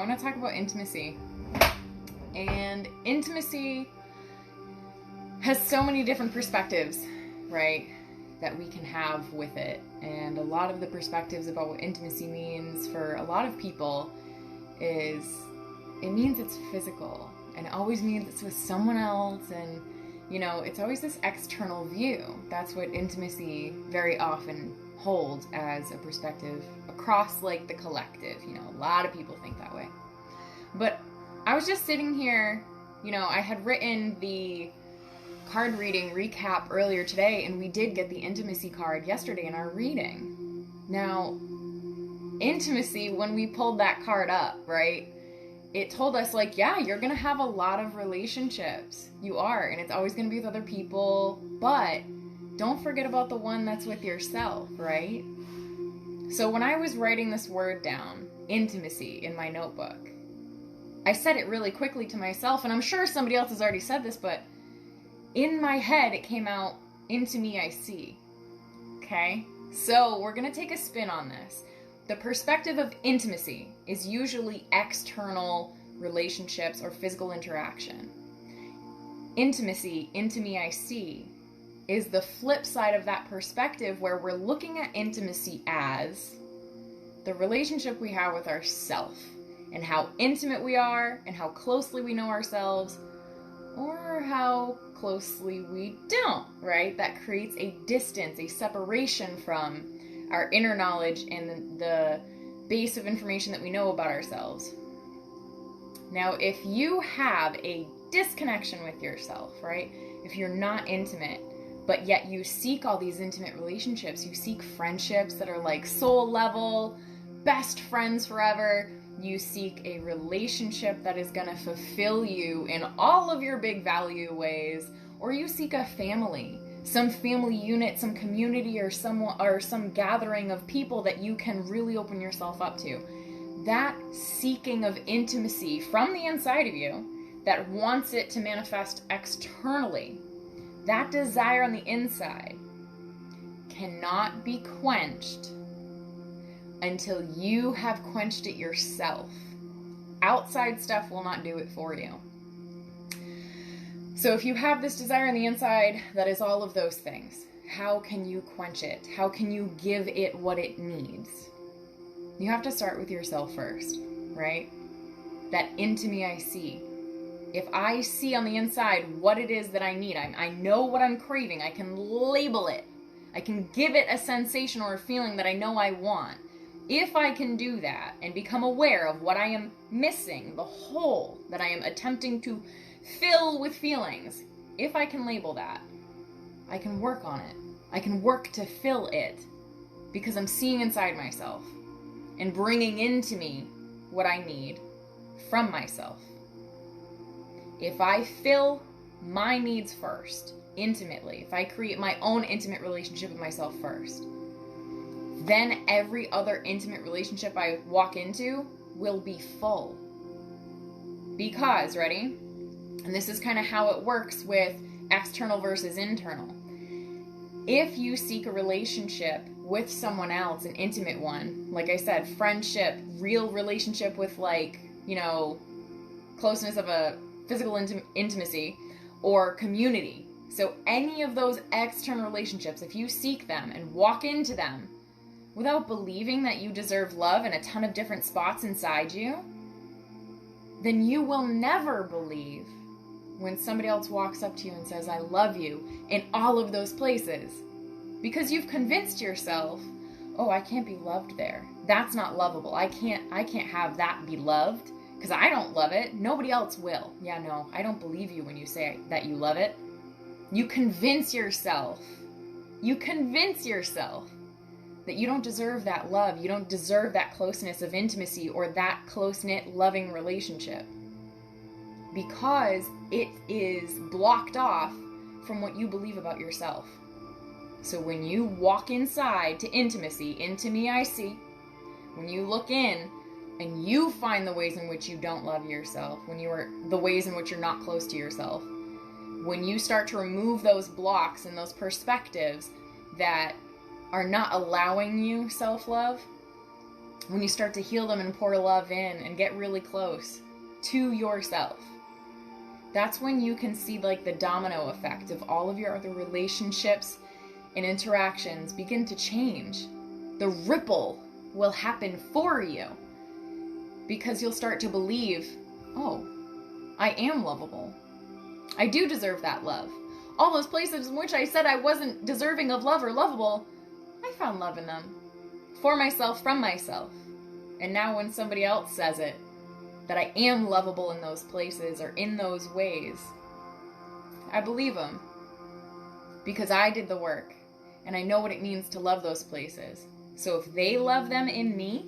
want to talk about intimacy. And intimacy has so many different perspectives, right, that we can have with it. And a lot of the perspectives about what intimacy means for a lot of people is it means it's physical, and it always means it's with someone else, and it's always this external view. That's what intimacy very often holds as a perspective across like the collective. A lot of people think that way. But I was just sitting here, I had written the card reading recap earlier today, and we did get the intimacy card yesterday in our reading. Now, intimacy, when we pulled that card up, right, it told us, like, yeah, you're going to have a lot of relationships. You are, and it's always going to be with other people, but don't forget about the one that's with yourself, right? So when I was writing this word down, intimacy, in my notebook, I said it really quickly to myself, and I'm sure somebody else has already said this, but in my head, it came out, into me I see. Okay? So we're going to take a spin on this. The perspective of intimacy is usually external relationships or physical interaction. Intimacy, into me I see, is the flip side of that perspective, where we're looking at intimacy as the relationship we have with ourself, and how intimate we are, and how closely we know ourselves, or how closely we don't, right? That creates a distance, a separation from our inner knowledge and the base of information that we know about ourselves. Now, if you have a disconnection with yourself, right? If you're not intimate, but yet you seek all these intimate relationships, you seek friendships that are like soul level, best friends forever, you seek a relationship that is going to fulfill you in all of your big value ways, or you seek a family, some family unit, some community, or some gathering of people that you can really open yourself up to. That seeking of intimacy from the inside of you that wants it to manifest externally, that desire on the inside cannot be quenched until you have quenched it yourself. Outside stuff will not do it for you. So if you have this desire on the inside that is all of those things, how can you quench it? How can you give it what it needs? You have to start with yourself first, right? That into me I see. If I see on the inside what it is that I need, I know what I'm craving, I can label it. I can give it a sensation or a feeling that I know I want. If I can do that and become aware of what I am missing, the hole that I am attempting to fill with feelings, if I can label that, I can work on it. I can work to fill it because I'm seeing inside myself and bringing into me what I need from myself. If I fill my needs first, intimately, if I create my own intimate relationship with myself first, then every other intimate relationship I walk into will be full. Because, ready? And this is kind of how it works with external versus internal. If you seek a relationship with someone else, an intimate one, like I said, friendship, real relationship with closeness of a physical intimacy, or community. So any of those external relationships, if you seek them and walk into them without believing that you deserve love in a ton of different spots inside you, then you will never believe when somebody else walks up to you and says, I love you, in all of those places. Because you've convinced yourself, oh, I can't be loved there. That's not lovable. I can't have that be loved because I don't love it. Nobody else will. Yeah, no, I don't believe you when you say that you love it. You convince yourself that you don't deserve that love. You don't deserve that closeness of intimacy or that close-knit, loving relationship. Because it is blocked off from what you believe about yourself. So when you walk inside to intimacy, into me I see, when you look in and you find the ways in which you don't love yourself, the ways in which you're not close to yourself, when you start to remove those blocks and those perspectives that are not allowing you self-love, when you start to heal them and pour love in and get really close to yourself, that's when you can see like the domino effect of all of your other relationships and interactions begin to change. The ripple will happen for you because you'll start to believe, oh, I am lovable. I do deserve that love. All those places in which I said I wasn't deserving of love or lovable, I found love in them. For myself, from myself. And now when somebody else says it, that I am lovable in those places or in those ways, I believe them. Because I did the work. And I know what it means to love those places. So if they love them in me,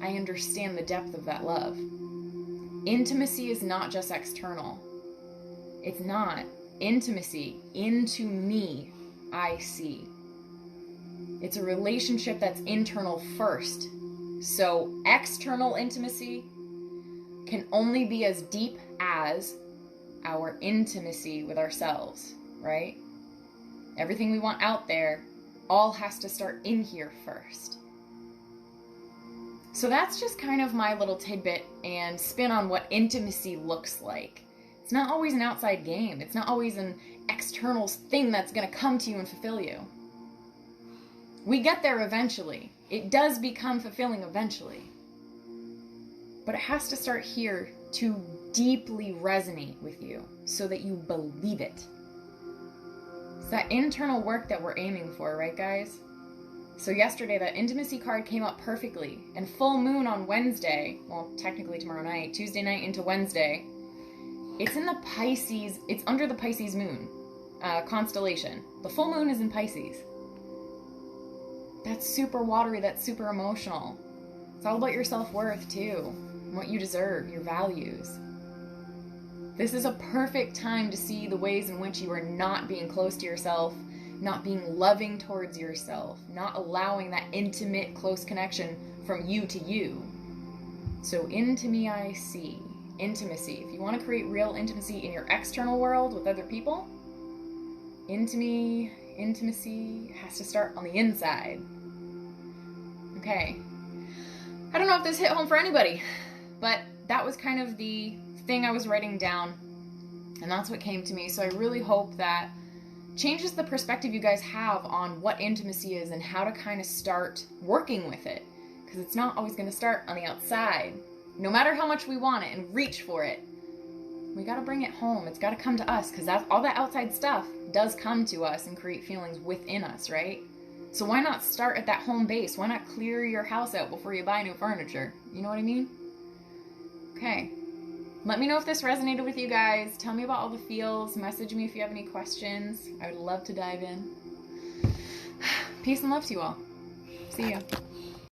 I understand the depth of that love. Intimacy is not just external. It's not. Intimacy, into me, I see. It's a relationship that's internal first. So external intimacy can only be as deep as our intimacy with ourselves, right? Everything we want out there all has to start in here first. So that's just kind of my little tidbit and spin on what intimacy looks like. It's not always an outside game. It's not always an external thing that's going to come to you and fulfill you. We get there eventually. It does become fulfilling eventually. But it has to start here to deeply resonate with you so that you believe it. It's that internal work that we're aiming for, right, guys? So yesterday, that intimacy card came up perfectly. And full moon on Wednesday, well, technically tomorrow night, Tuesday night into Wednesday, it's in the Pisces, it's under the Pisces moon constellation. The full moon is in Pisces. That's super watery, that's super emotional. It's all about your self-worth too, and what you deserve, your values. This is a perfect time to see the ways in which you are not being close to yourself, not being loving towards yourself, not allowing that intimate, close connection from you to you. So into me I see. Intimacy. If you want to create real intimacy in your external world with other people, intimacy has to start on the inside. Okay. I don't know if this hit home for anybody, but that was kind of the thing I was writing down, and that's what came to me. So I really hope that changes the perspective you guys have on what intimacy is and how to kind of start working with it, because it's not always going to start on the outside. No matter how much we want it and reach for it, we got to bring it home. It's got to come to us, because all that outside stuff does come to us and create feelings within us, right? So why not start at that home base? Why not clear your house out before you buy new furniture? You know what I mean? Okay. Let me know if this resonated with you guys. Tell me about all the feels. Message me if you have any questions. I would love to dive in. Peace and love to you all. See you.